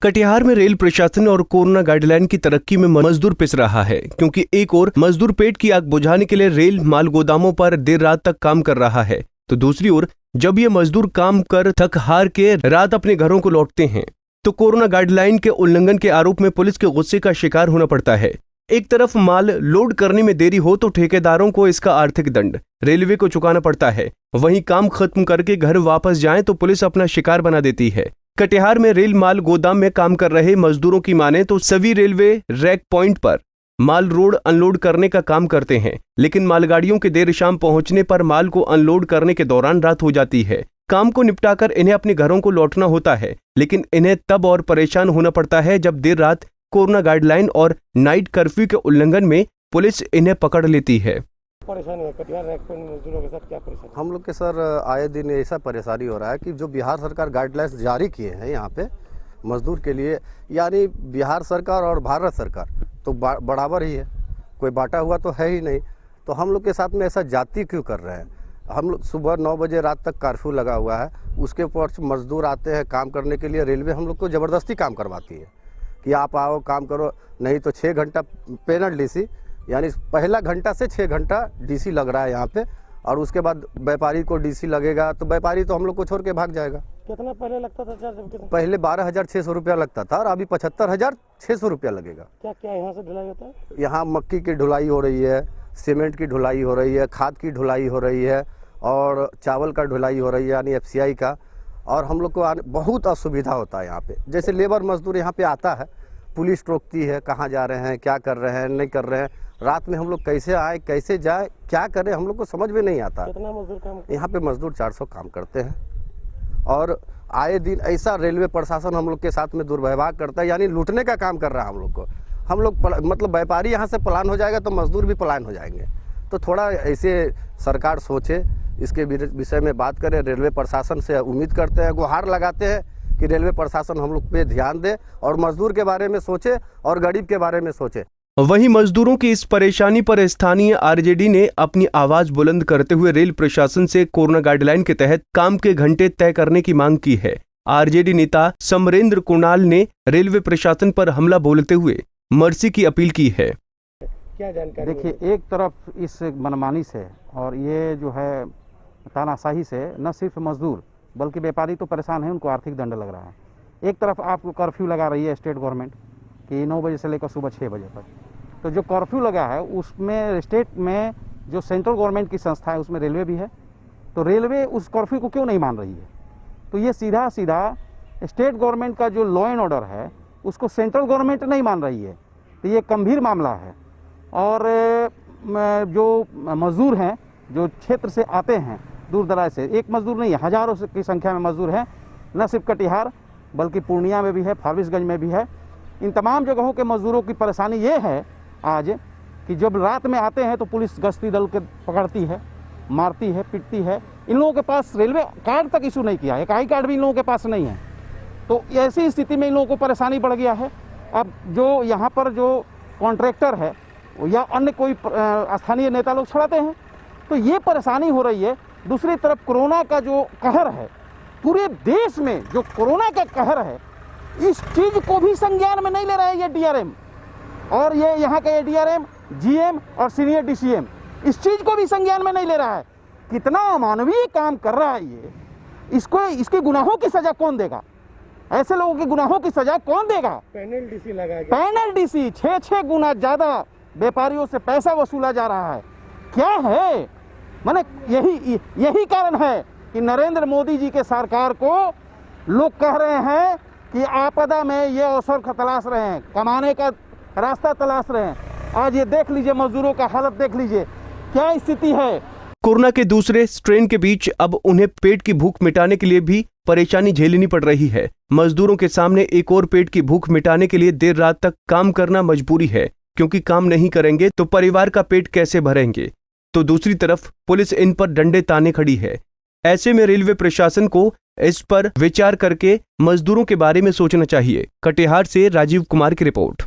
कटिहार में रेल प्रशासन और कोरोना गाइडलाइन की तरक्की में मजदूर पिस रहा है, क्योंकि एक ओर मजदूर पेट की आग बुझाने के लिए रेल माल गोदामों पर देर रात तक काम कर रहा है, तो दूसरी ओर जब ये मजदूर काम कर थक हार के रात अपने घरों को लौटते हैं तो कोरोना गाइडलाइन के उल्लंघन के आरोप में पुलिस के गुस्से का शिकार होना पड़ता है। एक तरफ माल लोड करने में देरी हो तो ठेकेदारों को इसका आर्थिक दंड रेलवे को चुकाना पड़ता है, वहीं काम खत्म करके घर वापस जाएं तो पुलिस अपना शिकार बना देती है। कटिहार में रेल माल गोदाम में काम कर रहे मजदूरों की माने तो सभी रेलवे रैक पॉइंट पर माल रोड अनलोड करने का काम करते हैं, लेकिन मालगाड़ियों के देर शाम पहुंचने पर माल को अनलोड करने के दौरान रात हो जाती है। काम को निपटाकर इन्हें अपने घरों को लौटना होता है, लेकिन इन्हें तब और परेशान होना पड़ता है जब देर रात कोरोना गाइडलाइन और नाइट कर्फ्यू के उल्लंघन में पुलिस इन्हें पकड़ लेती है। परेशानी है कटिहार रैक पॉइंट मजदूरों के साथ क्या परेशानी? हम लोग के सर आए दिन ऐसा परेशानी हो रहा है कि जो बिहार सरकार गाइडलाइंस जारी किए हैं यहाँ पे मजदूर के लिए, यानी बिहार सरकार और भारत सरकार तो बराबर ही है, कोई बांटा हुआ तो है ही नहीं। तो हम लोग के साथ में ऐसा जाति क्यों कर रहे हैं? हम लोग सुबह 9 बजे रात तक कर्फ्यू लगा हुआ है, उसके ऊपर मजदूर आते हैं काम करने के लिए। रेलवे हम लोग को ज़बरदस्ती काम करवाती है कि आप आओ काम करो, नहीं तो 6 घंटा पेनल डीसी, यानी पहला घंटा से 6 घंटा डीसी लग रहा है यहाँ पे, और उसके बाद व्यापारी को डीसी लगेगा तो व्यापारी तो हम लोग को छोड़ के भाग जाएगा। कितना पहले लगता था चार्ज? पहले 12,600 रुपया लगता था और अभी 75,600 रुपया लगेगा। क्या क्या यहाँ से ढुलाई होता है? यहाँ मक्की की ढुलाई हो रही है, सीमेंट की ढुलाई हो रही है, खाद की ढुलाई हो रही है और चावल का ढुलाई हो रही है, यानी FCI का। और हम लोग को बहुत असुविधा होता है यहाँ पे। जैसे लेबर मजदूर यहाँ पे आता है, पुलिस रोकती है, कहाँ जा रहे हैं, क्या कर रहे हैं, नहीं कर रहे हैं। रात में हम लोग कैसे आए, कैसे जाए, क्या करें, हम लोग को समझ में नहीं आता। कितना मजदूर काम? यहाँ पे मजदूर 400 काम करते हैं और आए दिन ऐसा रेलवे प्रशासन हम लोग के साथ में दुर्व्यवहार करता है, यानी लूटने का काम कर रहा है हम लोग को। हम लोग मतलब व्यापारी यहाँ से पलायन हो जाएगा तो मजदूर भी पलायन हो जाएंगे। तो थोड़ा ऐसे सरकार सोचे, इसके विषय में बात करें। रेलवे प्रशासन से उम्मीद करते हैं, गुहार लगाते हैं कि रेलवे प्रशासन हम लोग पे ध्यान दे और मजदूर के बारे में सोचे और गरीब के बारे में सोचे। वहीं मजदूरों की इस परेशानी पर स्थानीय RJD ने अपनी आवाज बुलंद करते हुए रेल प्रशासन से कोरोना गाइडलाइन के तहत काम के घंटे तय करने की मांग की है। RJD नेता समरेंद्र कुणाल ने रेलवे प्रशासन पर हमला बोलते हुए मर्सी की अपील की है। क्या जानकारी? देखिए, एक तरफ इस मनमानी से और ये जो है तानाशाही से न सिर्फ मजदूर बल्कि व्यापारी तो परेशान है, उनको आर्थिक दंड लग रहा है। एक तरफ आपको कर्फ्यू लगा रही है स्टेट गवर्नमेंट कि 9 बजे से लेकर सुबह 6 बजे तक, तो जो कर्फ्यू लगा है उसमें स्टेट में जो सेंट्रल गवर्नमेंट की संस्था है उसमें रेलवे भी है, तो रेलवे उस कर्फ्यू को क्यों नहीं मान रही है? तो ये सीधा सीधा स्टेट गवर्नमेंट का जो लॉ एंड ऑर्डर है उसको सेंट्रल गवर्नमेंट नहीं मान रही है, तो ये गंभीर मामला है। और जो मजदूर हैं जो क्षेत्र से आते हैं दूर दराज से, एक मजदूर नहीं, हजारों की संख्या में मजदूर हैं, न सिर्फ कटिहार बल्कि पूर्णिया में भी है, फारबिसगंज में भी है। इन तमाम जगहों के मजदूरों की परेशानी ये है आज कि जब रात में आते हैं तो पुलिस गश्ती दल के पकड़ती है, मारती है, पीटती है। इन लोगों के पास रेलवे कार्ड तक इशू नहीं किया है, एक आई कार्ड भी इन लोगों के पास नहीं है। तो ऐसी स्थिति में इन लोगों को परेशानी बढ़ गया है। अब जो यहाँ पर जो कॉन्ट्रैक्टर है या अन्य कोई स्थानीय नेता लोग छड़ाते हैं, तो ये परेशानी हो रही है। दूसरी तरफ कोरोना का जो कहर है, पूरे देश में जो कोरोना का कहर है, इस चीज को भी संज्ञान में नहीं ले रहा है ये DRM और ये यहाँ के DRM, GM और सीनियर DCM, इस चीज को भी संज्ञान में नहीं ले रहा है। कितना अमानवीय काम कर रहा है ये। इसके गुनाहों की सजा कौन देगा? ऐसे लोगों के गुनाहों की सजा कौन देगा? पैनल डीसी लगाया गया। पैनल डीसी 6 गुना ज्यादा व्यापारियों से पैसा वसूला जा रहा है। क्या है? माने यही कारण है कि नरेंद्र मोदी जी के सरकार को लोग कह रहे हैं कि आपदा में ये अवसर तलाश रहे हैं, कमाने का रास्ता तलाश रहे हैं। आज ये देख लीजिए, मजदूरों का हालत देख लीजिए, क्या स्थिति है। कोरोना के दूसरे स्ट्रेन के बीच अब उन्हें पेट की भूख मिटाने के लिए भी परेशानी झेलनी पड़ रही है। मजदूरों के सामने एक और पेट की भूख मिटाने के लिए देर रात तक काम करना मजबूरी है, क्योंकि काम नहीं करेंगे तो परिवार का पेट कैसे भरेंगे। तो दूसरी तरफ पुलिस इन पर डंडे ताने खड़ी है। ऐसे में रेलवे प्रशासन को इस पर विचार करके मजदूरों के बारे में सोचना चाहिए। कटिहार से राजीव कुमार की रिपोर्ट।